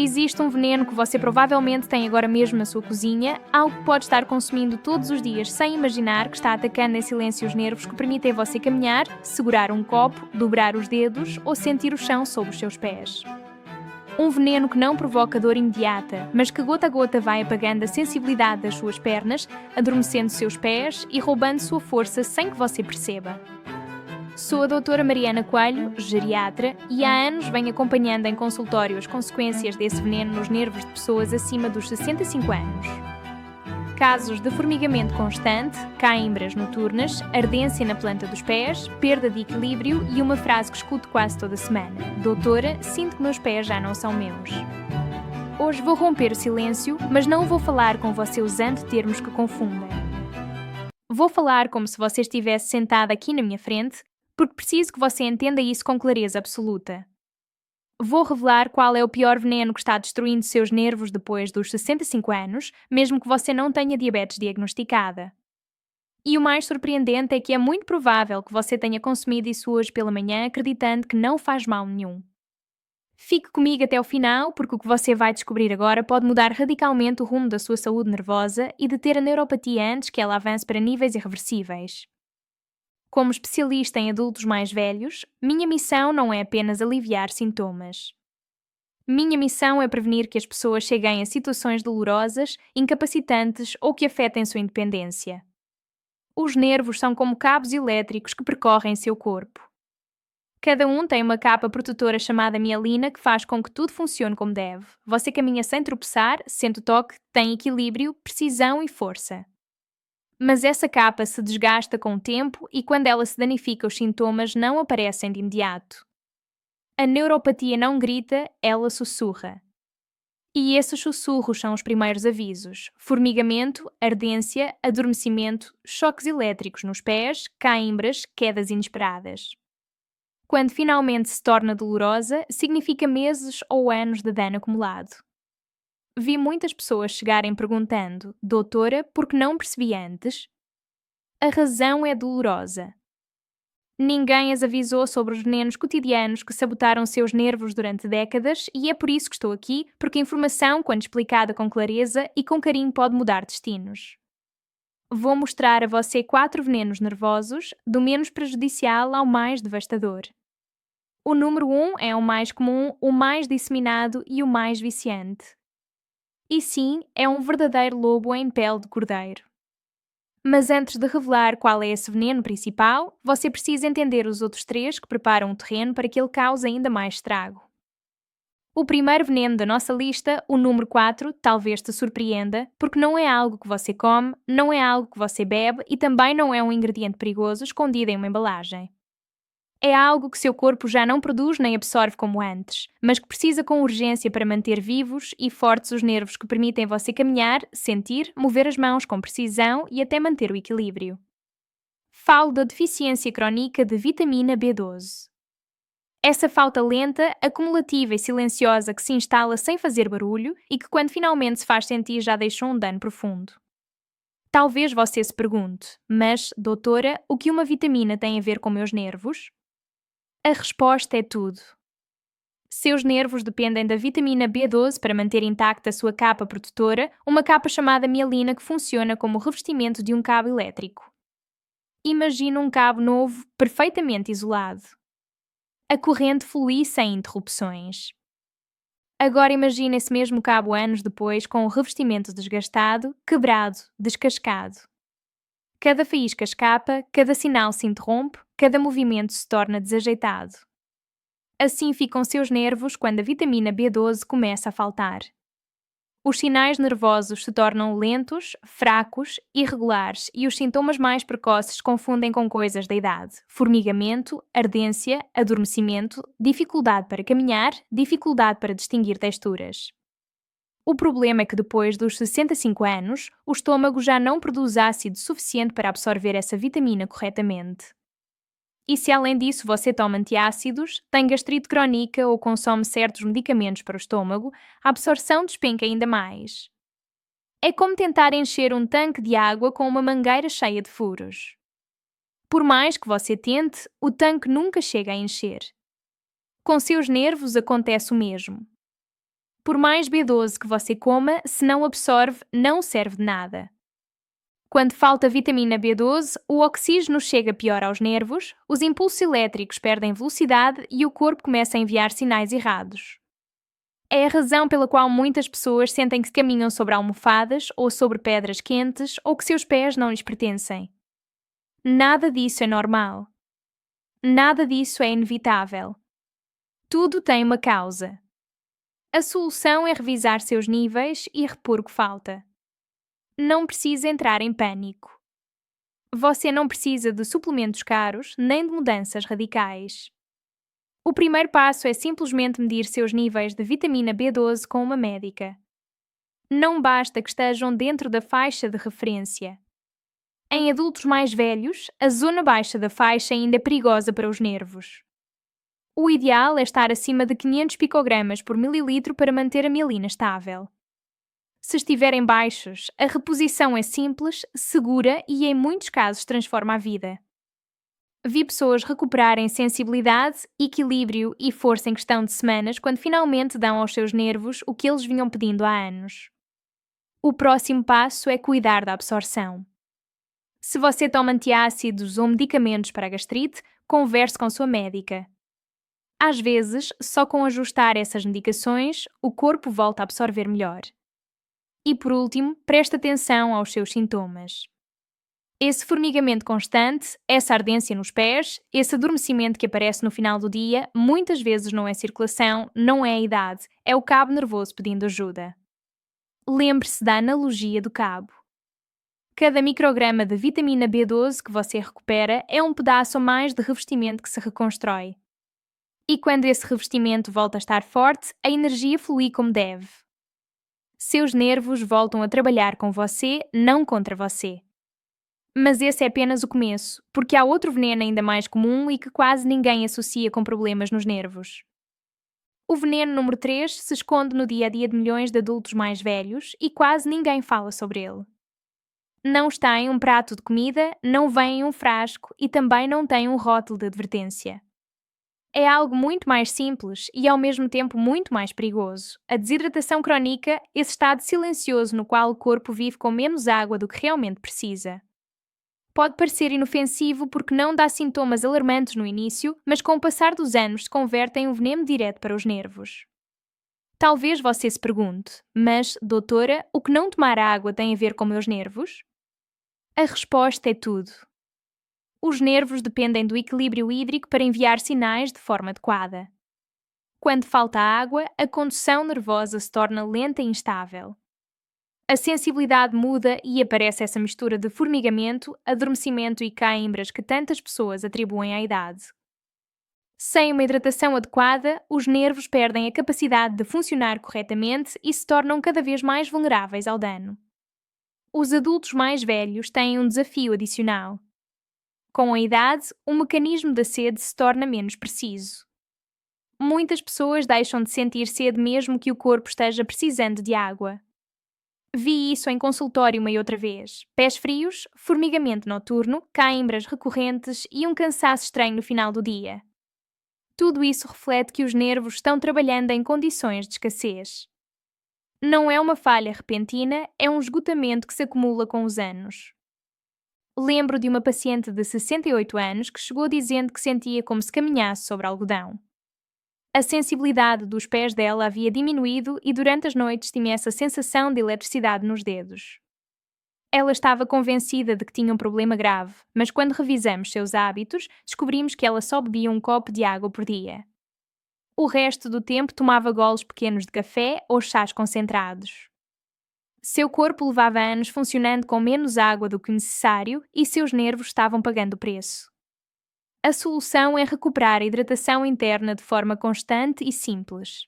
Existe um veneno que você provavelmente tem agora mesmo na sua cozinha, algo que pode estar consumindo todos os dias sem imaginar que está atacando em silêncio os nervos que permitem você caminhar, segurar um copo, dobrar os dedos ou sentir o chão sob os seus pés. Um veneno que não provoca dor imediata, mas que gota a gota vai apagando a sensibilidade das suas pernas, adormecendo seus pés e roubando sua força sem que você perceba. Sou a doutora Mariana Coelho, geriatra, e há anos venho acompanhando em consultório as consequências desse veneno nos nervos de pessoas acima dos 65 anos. Casos de formigamento constante, cãibras noturnas, ardência na planta dos pés, perda de equilíbrio e uma frase que escuto quase toda semana: Doutora, sinto que meus pés já não são meus. Hoje vou romper o silêncio, mas não vou falar com você usando termos que confundem. Vou falar como se você estivesse sentada aqui na minha frente, porque preciso que você entenda isso com clareza absoluta. Vou revelar qual é o pior veneno que está destruindo seus nervos depois dos 65 anos, mesmo que você não tenha diabetes diagnosticada. E o mais surpreendente é que é muito provável que você tenha consumido isso hoje pela manhã acreditando que não faz mal nenhum. Fique comigo até o final, porque o que você vai descobrir agora pode mudar radicalmente o rumo da sua saúde nervosa e deter a neuropatia antes que ela avance para níveis irreversíveis. Como especialista em adultos mais velhos, minha missão não é apenas aliviar sintomas. Minha missão é prevenir que as pessoas cheguem a situações dolorosas, incapacitantes ou que afetem sua independência. Os nervos são como cabos elétricos que percorrem seu corpo. Cada um tem uma capa protetora chamada mielina que faz com que tudo funcione como deve. Você caminha sem tropeçar, sente o toque, tem equilíbrio, precisão e força. Mas essa capa se desgasta com o tempo e quando ela se danifica os sintomas não aparecem de imediato. A neuropatia não grita, ela sussurra. E esses sussurros são os primeiros avisos: formigamento, ardência, adormecimento, choques elétricos nos pés, cãibras, quedas inesperadas. Quando finalmente se torna dolorosa, significa meses ou anos de dano acumulado. Vi muitas pessoas chegarem perguntando: Doutora, por que não percebi antes? A razão é dolorosa. Ninguém as avisou sobre os venenos cotidianos que sabotaram seus nervos durante décadas e é por isso que estou aqui, porque a informação, quando explicada com clareza e com carinho, pode mudar destinos. Vou mostrar a você 4 venenos nervosos, do menos prejudicial ao mais devastador. O número 1 é o mais comum, o mais disseminado e o mais viciante. E sim, é um verdadeiro lobo em pele de cordeiro. Mas antes de revelar qual é esse veneno principal, você precisa entender os outros 3 que preparam o terreno para que ele cause ainda mais estrago. O primeiro veneno da nossa lista, o número 4, talvez te surpreenda, porque não é algo que você come, não é algo que você bebe e também não é um ingrediente perigoso escondido em uma embalagem. É algo que seu corpo já não produz nem absorve como antes, mas que precisa com urgência para manter vivos e fortes os nervos que permitem você caminhar, sentir, mover as mãos com precisão e até manter o equilíbrio. Falo da deficiência crónica de vitamina B12. Essa falta lenta, acumulativa e silenciosa que se instala sem fazer barulho e que quando finalmente se faz sentir já deixou um dano profundo. Talvez você se pergunte, mas, doutora, o que uma vitamina tem a ver com meus nervos? A resposta é tudo. Seus nervos dependem da vitamina B12 para manter intacta a sua capa protetora, uma capa chamada mielina que funciona como o revestimento de um cabo elétrico. Imagine um cabo novo, perfeitamente isolado. A corrente flui sem interrupções. Agora imagine esse mesmo cabo anos depois com o revestimento desgastado, quebrado, descascado. Cada faísca escapa, cada sinal se interrompe, cada movimento se torna desajeitado. Assim ficam seus nervos quando a vitamina B12 começa a faltar. Os sinais nervosos se tornam lentos, fracos, irregulares e os sintomas mais precoces se confundem com coisas da idade: formigamento, ardência, adormecimento, dificuldade para caminhar, dificuldade para distinguir texturas. O problema é que depois dos 65 anos, o estômago já não produz ácido suficiente para absorver essa vitamina corretamente. E se além disso você toma antiácidos, tem gastrite crónica ou consome certos medicamentos para o estômago, a absorção despenca ainda mais. É como tentar encher um tanque de água com uma mangueira cheia de furos. Por mais que você tente, o tanque nunca chega a encher. Com seus nervos acontece o mesmo. Por mais B12 que você coma, se não absorve, não serve de nada. Quando falta vitamina B12, o oxígeno chega pior aos nervos, os impulsos elétricos perdem velocidade e o corpo começa a enviar sinais errados. É a razão pela qual muitas pessoas sentem que caminham sobre almofadas ou sobre pedras quentes ou que seus pés não lhes pertencem. Nada disso é normal. Nada disso é inevitável. Tudo tem uma causa. A solução é revisar seus níveis e repor o que falta. Não precisa entrar em pânico. Você não precisa de suplementos caros nem de mudanças radicais. O primeiro passo é simplesmente medir seus níveis de vitamina B12 com uma médica. Não basta que estejam dentro da faixa de referência. Em adultos mais velhos, a zona baixa da faixa ainda é perigosa para os nervos. O ideal é estar acima de 500 picogramas por mililitro para manter a mielina estável. Se estiverem baixos, a reposição é simples, segura e, em muitos casos, transforma a vida. Vi pessoas recuperarem sensibilidade, equilíbrio e força em questão de semanas quando finalmente dão aos seus nervos o que eles vinham pedindo há anos. O próximo passo é cuidar da absorção. Se você toma antiácidos ou medicamentos para a gastrite, converse com sua médica. Às vezes, só com ajustar essas medicações, o corpo volta a absorver melhor. E por último, preste atenção aos seus sintomas. Esse formigamento constante, essa ardência nos pés, esse adormecimento que aparece no final do dia, muitas vezes não é circulação, não é a idade, é o cabo nervoso pedindo ajuda. Lembre-se da analogia do cabo. Cada micrograma de vitamina B12 que você recupera é um pedaço a mais de revestimento que se reconstrói. E quando esse revestimento volta a estar forte, a energia flui como deve. Seus nervos voltam a trabalhar com você, não contra você. Mas esse é apenas o começo, porque há outro veneno ainda mais comum e que quase ninguém associa com problemas nos nervos. O veneno número 3 se esconde no dia-a-dia de milhões de adultos mais velhos e quase ninguém fala sobre ele. Não está em um prato de comida, não vem em um frasco e também não tem um rótulo de advertência. É algo muito mais simples e ao mesmo tempo muito mais perigoso. A desidratação crónica, esse estado silencioso no qual o corpo vive com menos água do que realmente precisa. Pode parecer inofensivo porque não dá sintomas alarmantes no início, mas com o passar dos anos se converte em um veneno direto para os nervos. Talvez você se pergunte, mas, doutora, o que não tomar água tem a ver com meus nervos? A resposta é tudo. Os nervos dependem do equilíbrio hídrico para enviar sinais de forma adequada. Quando falta água, a condução nervosa se torna lenta e instável. A sensibilidade muda e aparece essa mistura de formigamento, adormecimento e cãibras que tantas pessoas atribuem à idade. Sem uma hidratação adequada, os nervos perdem a capacidade de funcionar corretamente e se tornam cada vez mais vulneráveis ao dano. Os adultos mais velhos têm um desafio adicional. Com a idade, o mecanismo da sede se torna menos preciso. Muitas pessoas deixam de sentir sede mesmo que o corpo esteja precisando de água. Vi isso em consultório uma e outra vez. Pés frios, formigamento noturno, cãibras recorrentes e um cansaço estranho no final do dia. Tudo isso reflete que os nervos estão trabalhando em condições de escassez. Não é uma falha repentina, é um esgotamento que se acumula com os anos. Lembro de uma paciente de 68 anos que chegou dizendo que sentia como se caminhasse sobre algodão. A sensibilidade dos pés dela havia diminuído e durante as noites tinha essa sensação de eletricidade nos dedos. Ela estava convencida de que tinha um problema grave, mas quando revisamos seus hábitos, descobrimos que ela só bebia um copo de água por dia. O resto do tempo tomava goles pequenos de café ou chás concentrados. Seu corpo levava anos funcionando com menos água do que necessário e seus nervos estavam pagando o preço. A solução é recuperar a hidratação interna de forma constante e simples.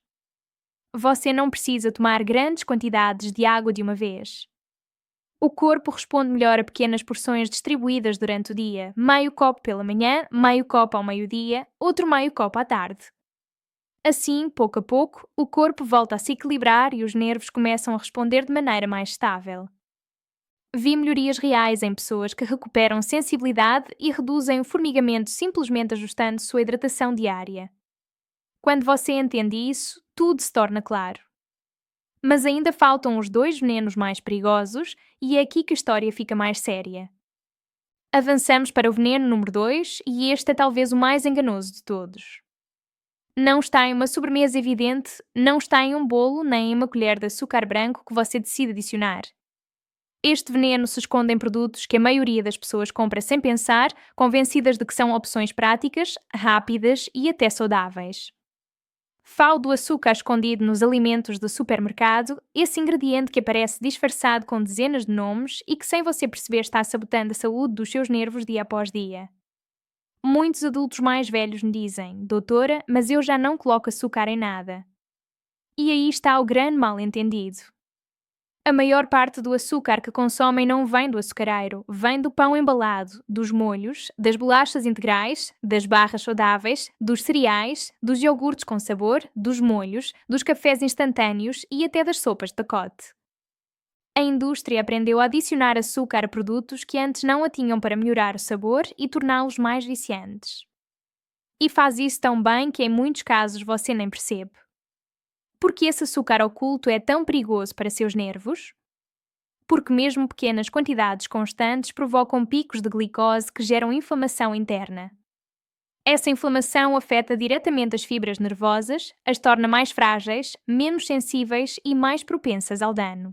Você não precisa tomar grandes quantidades de água de uma vez. O corpo responde melhor a pequenas porções distribuídas durante o dia, meio copo pela manhã, meio copo ao meio-dia, outro meio copo à tarde. Assim, pouco a pouco, o corpo volta a se equilibrar e os nervos começam a responder de maneira mais estável. Vi melhorias reais em pessoas que recuperam sensibilidade e reduzem o formigamento simplesmente ajustando sua hidratação diária. Quando você entende isso, tudo se torna claro. Mas ainda faltam os dois venenos mais perigosos e é aqui que a história fica mais séria. Avançamos para o veneno número 2 e este é talvez o mais enganoso de todos. Não está em uma sobremesa evidente, não está em um bolo nem em uma colher de açúcar branco que você decide adicionar. Este veneno se esconde em produtos que a maioria das pessoas compra sem pensar, convencidas de que são opções práticas, rápidas e até saudáveis. Falo do açúcar escondido nos alimentos do supermercado, esse ingrediente que aparece disfarçado com dezenas de nomes e que, sem você perceber, está sabotando a saúde dos seus nervos dia após dia. Muitos adultos mais velhos me dizem: Doutora, mas eu já não coloco açúcar em nada. E aí está o grande mal-entendido. A maior parte do açúcar que consomem não vem do açucareiro, vem do pão embalado, dos molhos, das bolachas integrais, das barras saudáveis, dos cereais, dos iogurtes com sabor, dos molhos, dos cafés instantâneos e até das sopas de pacote. A indústria aprendeu a adicionar açúcar a produtos que antes não a tinham para melhorar o sabor e torná-los mais viciantes. E faz isso tão bem que em muitos casos você nem percebe. Por que esse açúcar oculto é tão perigoso para seus nervos? Porque mesmo pequenas quantidades constantes provocam picos de glicose que geram inflamação interna. Essa inflamação afeta diretamente as fibras nervosas, as torna mais frágeis, menos sensíveis e mais propensas ao dano.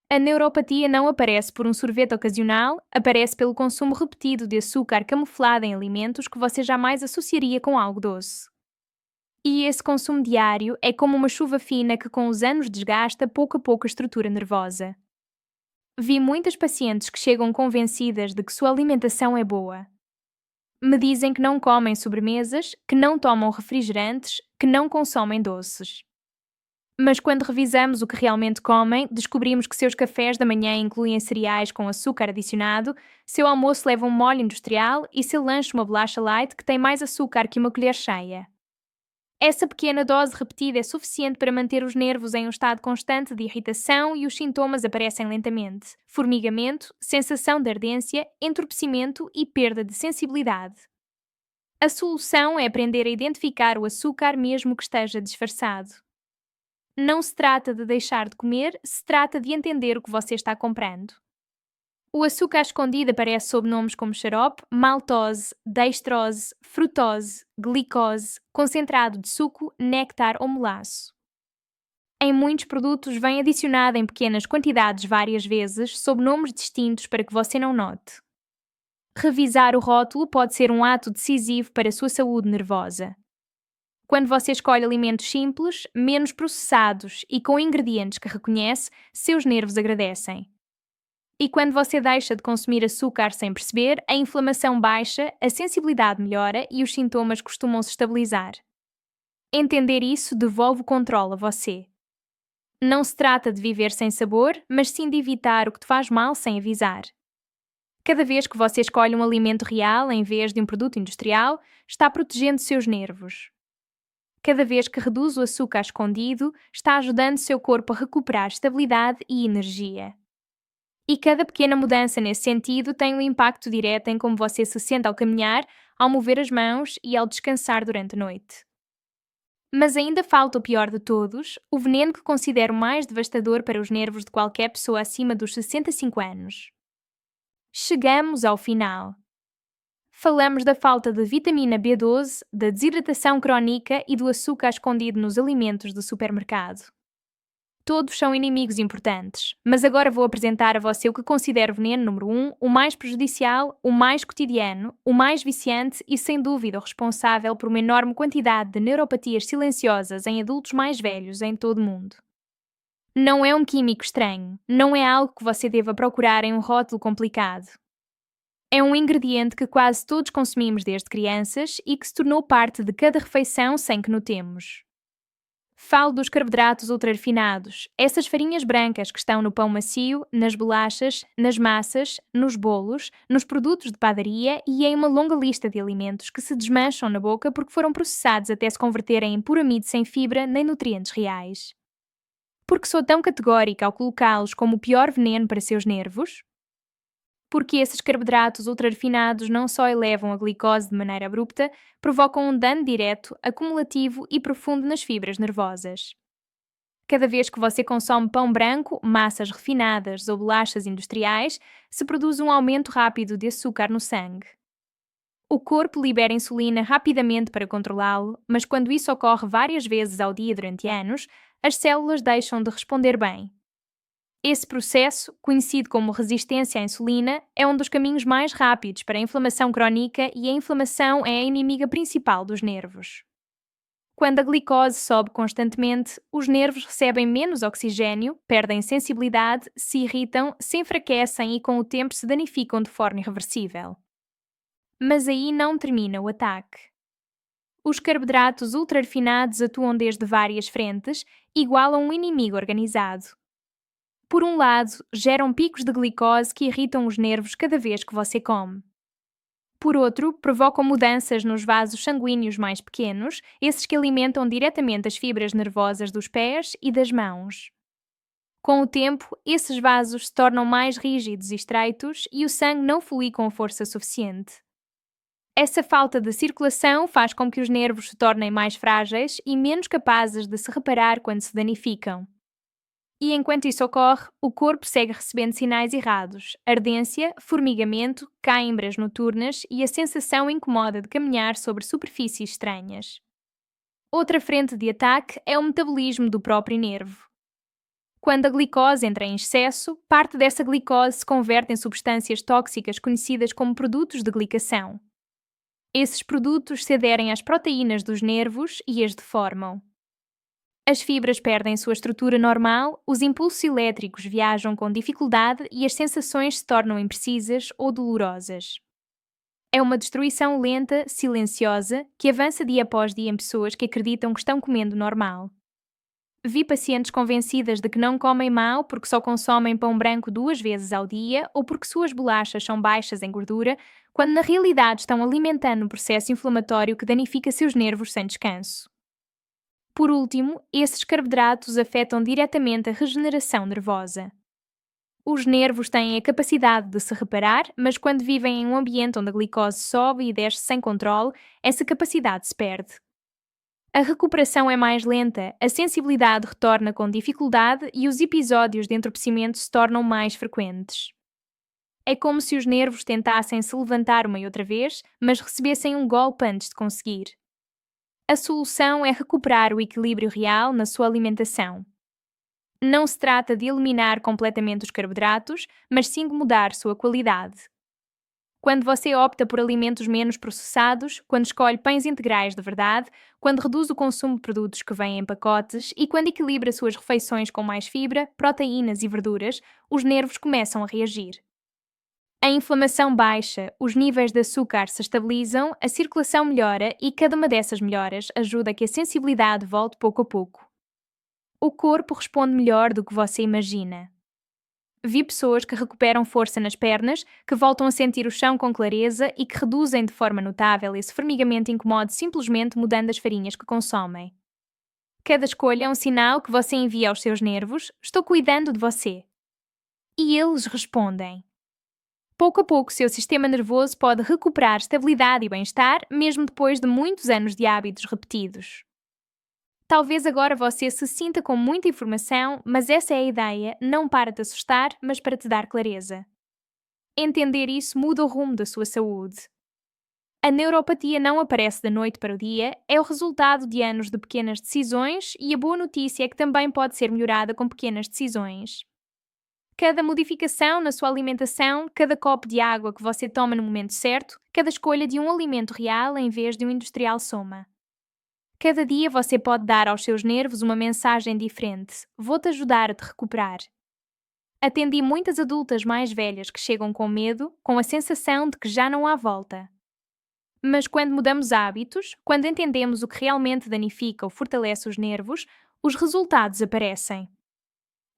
A neuropatia não aparece por um sorvete ocasional, aparece pelo consumo repetido de açúcar camuflado em alimentos que você jamais associaria com algo doce. E esse consumo diário é como uma chuva fina que com os anos desgasta pouco a pouco a estrutura nervosa. Vi muitas pacientes que chegam convencidas de que sua alimentação é boa. Me dizem que não comem sobremesas, que não tomam refrigerantes, que não consomem doces. Mas quando revisamos o que realmente comem, descobrimos que seus cafés da manhã incluem cereais com açúcar adicionado, seu almoço leva um molho industrial e seu lanche uma bolacha light que tem mais açúcar que uma colher cheia. Essa pequena dose repetida é suficiente para manter os nervos em um estado constante de irritação e os sintomas aparecem lentamente: formigamento, sensação de ardência, entorpecimento e perda de sensibilidade. A solução é aprender a identificar o açúcar mesmo que esteja disfarçado. Não se trata de deixar de comer, se trata de entender o que você está comprando. O açúcar escondido aparece sob nomes como xarope, maltose, dextrose, frutose, glicose, concentrado de suco, néctar ou molaço. Em muitos produtos vem adicionado em pequenas quantidades várias vezes, sob nomes distintos para que você não note. Revisar o rótulo pode ser um ato decisivo para a sua saúde nervosa. Quando você escolhe alimentos simples, menos processados e com ingredientes que reconhece, seus nervos agradecem. E quando você deixa de consumir açúcar sem perceber, a inflamação baixa, a sensibilidade melhora e os sintomas costumam se estabilizar. Entender isso devolve o controle a você. Não se trata de viver sem sabor, mas sim de evitar o que te faz mal sem avisar. Cada vez que você escolhe um alimento real em vez de um produto industrial, está protegendo seus nervos. Cada vez que reduz o açúcar escondido, está ajudando seu corpo a recuperar estabilidade e energia. E cada pequena mudança nesse sentido tem um impacto direto em como você se sente ao caminhar, ao mover as mãos e ao descansar durante a noite. Mas ainda falta o pior de todos, o veneno que considero mais devastador para os nervos de qualquer pessoa acima dos 65 anos. Chegamos ao final. Falamos da falta de vitamina B12, da desidratação crónica e do açúcar escondido nos alimentos do supermercado. Todos são inimigos importantes, mas agora vou apresentar a você o que considero veneno número 1, o mais prejudicial, o mais cotidiano, o mais viciante e sem dúvida o responsável por uma enorme quantidade de neuropatias silenciosas em adultos mais velhos em todo o mundo. Não é um químico estranho, não é algo que você deva procurar em um rótulo complicado. É um ingrediente que quase todos consumimos desde crianças e que se tornou parte de cada refeição sem que notemos. Falo dos carboidratos ultra-refinados, essas farinhas brancas que estão no pão macio, nas bolachas, nas massas, nos bolos, nos produtos de padaria e em uma longa lista de alimentos que se desmancham na boca porque foram processados até se converterem em pura amido sem fibra nem nutrientes reais. Por que sou tão categórica ao colocá-los como o pior veneno para seus nervos? Porque esses carboidratos ultra-refinados não só elevam a glicose de maneira abrupta, provocam um dano direto, acumulativo e profundo nas fibras nervosas. cada vez que você consome pão branco, massas refinadas ou bolachas industriais, se produz um aumento rápido de açúcar no sangue. O corpo libera insulina rapidamente para controlá-lo, mas quando isso ocorre várias vezes ao dia durante anos, as células deixam de responder bem. Esse processo, conhecido como resistência à insulina, é um dos caminhos mais rápidos para a inflamação crónica e a inflamação é a inimiga principal dos nervos. Quando a glicose sobe constantemente, os nervos recebem menos oxigênio, perdem sensibilidade, se irritam, se enfraquecem e com o tempo se danificam de forma irreversível. Mas aí não termina o ataque. Os carboidratos ultra-refinados atuam desde várias frentes, igual a um inimigo organizado. Por um lado, geram picos de glicose que irritam os nervos cada vez que você come. Por outro, provocam mudanças nos vasos sanguíneos mais pequenos, esses que alimentam diretamente as fibras nervosas dos pés e das mãos. Com o tempo, esses vasos se tornam mais rígidos e estreitos e o sangue não flui com força suficiente. Essa falta de circulação faz com que os nervos se tornem mais frágeis e menos capazes de se reparar quando se danificam. E enquanto isso ocorre, o corpo segue recebendo sinais errados: ardência, formigamento, cãibras noturnas e a sensação incômoda de caminhar sobre superfícies estranhas. Outra frente de ataque é o metabolismo do próprio nervo. Quando a glicose entra em excesso, parte dessa glicose se converte em substâncias tóxicas conhecidas como produtos de glicação. Esses produtos se aderem às proteínas dos nervos e as deformam. As fibras perdem sua estrutura normal, os impulsos elétricos viajam com dificuldade e as sensações se tornam imprecisas ou dolorosas. É uma destruição lenta, silenciosa, que avança dia após dia em pessoas que acreditam que estão comendo normal. Vi pacientes convencidas de que não comem mal porque só consomem pão branco 2 vezes ao dia ou porque suas bolachas são baixas em gordura, quando na realidade estão alimentando um processo inflamatório que danifica seus nervos sem descanso. Por último, esses carboidratos afetam diretamente a regeneração nervosa. Os nervos têm a capacidade de se reparar, mas quando vivem em um ambiente onde a glicose sobe e desce sem controle, essa capacidade se perde. A recuperação é mais lenta, a sensibilidade retorna com dificuldade e os episódios de entorpecimento se tornam mais frequentes. É como se os nervos tentassem se levantar uma e outra vez, mas recebessem um golpe antes de conseguir. A solução é recuperar o equilíbrio real na sua alimentação. Não se trata de eliminar completamente os carboidratos, mas sim de mudar sua qualidade. Quando você opta por alimentos menos processados, quando escolhe pães integrais de verdade, quando reduz o consumo de produtos que vêm em pacotes e quando equilibra suas refeições com mais fibra, proteínas e verduras, os nervos começam a reagir. A inflamação baixa, os níveis de açúcar se estabilizam, a circulação melhora e cada uma dessas melhoras ajuda a que a sensibilidade volte pouco a pouco. O corpo responde melhor do que você imagina. Vi pessoas que recuperam força nas pernas, que voltam a sentir o chão com clareza e que reduzem de forma notável esse formigamento incômodo simplesmente mudando as farinhas que consomem. Cada escolha é um sinal que você envia aos seus nervos: estou cuidando de você. E eles respondem. Pouco a pouco, seu sistema nervoso pode recuperar estabilidade e bem-estar, mesmo depois de muitos anos de hábitos repetidos. Talvez agora você se sinta com muita informação, mas essa é a ideia, não para te assustar, mas para te dar clareza. Entender isso muda o rumo da sua saúde. A neuropatia não aparece da noite para o dia, é o resultado de anos de pequenas decisões e a boa notícia é que também pode ser melhorada com pequenas decisões. Cada modificação na sua alimentação, cada copo de água que você toma no momento certo, cada escolha de um alimento real em vez de um industrial soma. Cada dia você pode dar aos seus nervos uma mensagem diferente: vou-te ajudar a te recuperar. Atendi muitas adultas mais velhas que chegam com medo, com a sensação de que já não há volta. Mas quando mudamos hábitos, quando entendemos o que realmente danifica ou fortalece os nervos, os resultados aparecem.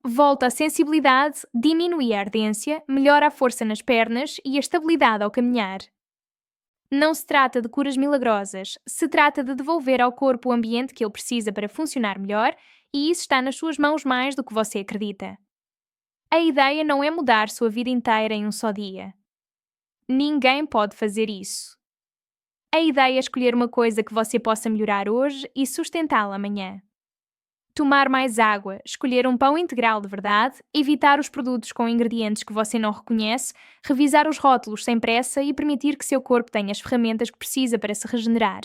Volta a sensibilidade, diminui a ardência, melhora a força nas pernas e a estabilidade ao caminhar. Não se trata de curas milagrosas, se trata de devolver ao corpo o ambiente que ele precisa para funcionar melhor e isso está nas suas mãos mais do que você acredita. A ideia não é mudar sua vida inteira em um só dia. Ninguém pode fazer isso. A ideia é escolher uma coisa que você possa melhorar hoje e sustentá-la amanhã. Tomar mais água, escolher um pão integral de verdade, evitar os produtos com ingredientes que você não reconhece, revisar os rótulos sem pressa e permitir que seu corpo tenha as ferramentas que precisa para se regenerar.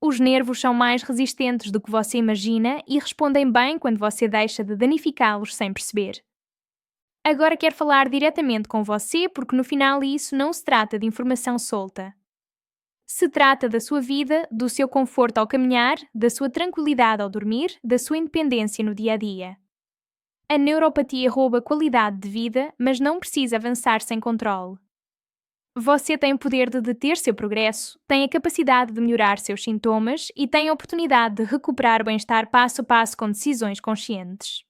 Os nervos são mais resistentes do que você imagina e respondem bem quando você deixa de danificá-los sem perceber. Agora quero falar diretamente com você porque no final isso não se trata de informação solta. Se trata da sua vida, do seu conforto ao caminhar, da sua tranquilidade ao dormir, da sua independência no dia a dia. A neuropatia rouba qualidade de vida, mas não precisa avançar sem controle. Você tem o poder de deter seu progresso, tem a capacidade de melhorar seus sintomas e tem a oportunidade de recuperar o bem-estar passo a passo com decisões conscientes.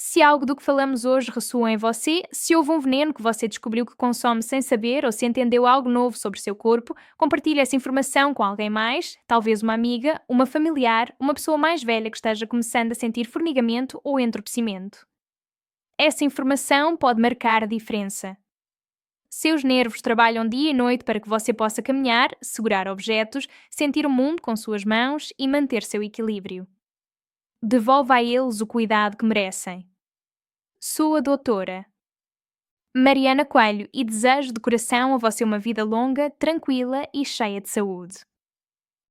Se algo do que falamos hoje ressoa em você, se houve um veneno que você descobriu que consome sem saber ou se entendeu algo novo sobre seu corpo, compartilhe essa informação com alguém mais, talvez uma amiga, uma familiar, uma pessoa mais velha que esteja começando a sentir formigamento ou entorpecimento. Essa informação pode marcar a diferença. Seus nervos trabalham dia e noite para que você possa caminhar, segurar objetos, sentir o mundo com suas mãos e manter seu equilíbrio. Devolva a eles o cuidado que merecem. Sou a doutora Mariana Coelho e desejo de coração a você uma vida longa, tranquila e cheia de saúde.